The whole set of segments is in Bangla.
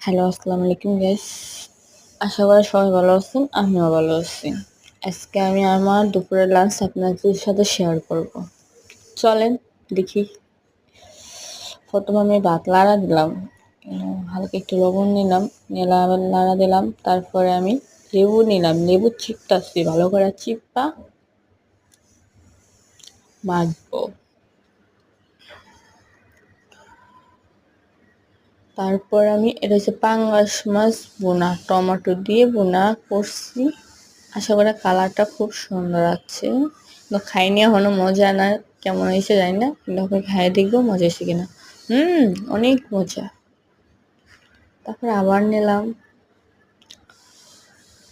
হ্যালো, আসসালামু আলাইকুম গাইস। আশা করি সবাই ভালো আছেন, আমিও ভালো আছি। আজকে আমি আমার দুপুরের লাঞ্চ আপনাদের সাথে শেয়ার করব। চলেন দেখি। প্রথমে আমি ভাত লাড়া দিলাম, হালকা একটু লবণ নিলাম, আবার লাড়া দিলাম। তারপরে আমি লেবু নিলাম, লেবু চিপটাছি, ভালো করে চিপা মাখবো। তারপর আমি এটা হচ্ছে পাঙ্গাস মাছ বোনা, টমেটো দিয়ে বোনা করছি। আশা করি কালারটা খুব সুন্দর আছে, কিন্তু খাইনি এখনো, মজা না কেমন হয়েছে জানি না, কিন্তু ওকে খাইয়ে দেখবো মজা হয়েছে কিনা। অনেক মজা। তারপরে আবার নিলাম,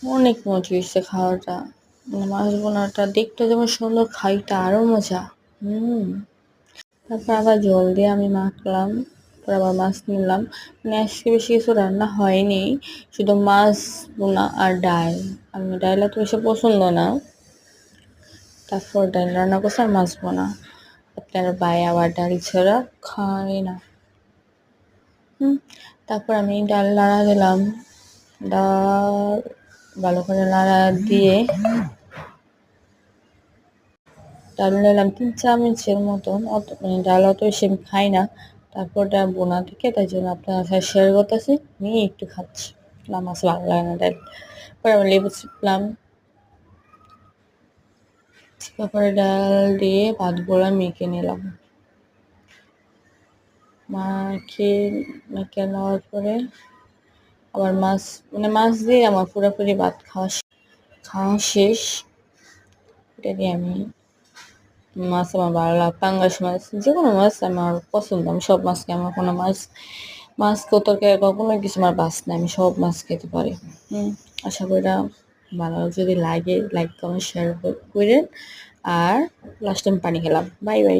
অনেক মজা হয়েছে খাওয়াটা। মাছ বোনাটা দেখতে যেমন সুন্দর, খাইটা আরো মজা। তারপর আবার জল দিয়ে আমি মাখলাম। তারপর আবার মাছ নিলাম। মানে আজকে বেশি কিছু রান্না হয়নি, শুধু মাছ বোনা আর ডাল। আমি ডাল এত বেশি পছন্দ না, তারপর ডাল রান্না করছে আর মাছ বোনা। আপনার ভাই আবার ডাল ছাড়া খায় না। তারপর আমি ডাল নাড়া দিলাম, ডাল ভালো করে নাড়া দিয়ে ডাল নিলাম 3 চামচের মতন। অত মানে ডাল অত বেশি আমি খাই না। তারপর ডাল বোনা থেকে, তাই জন্য আপনার সাথে শেয়ার করতেছি, আমি একটু খাচ্ছি। আমার ভালো লাগে না ডাল। পরে আমি লেবু চিপলাম, তারপরে ডাল দিয়ে ভাতগুলো মেখে নিলাম। মেখে নেওয়ার পরে আবার মাছ দিয়ে আমার পুরোপুরি ভাত খাওয়া শেষ। এটা দিয়ে আমি মাছ আমার ভালো লাগে, পাঙ্গাস মাছ, যে কোনো মাছ আমার পছন্দ। আমি সব মাছকে, আমার কোনো মাছ তরকারি কোনো কিছু আমার বাস না, আমি সব মাছ খেতে পারি। আশা করি ভালো যদি লাগে, লাইক কমেন্ট শেয়ার করেন। আর লাস্ট টাইম পানি খেলাম। Bye bye.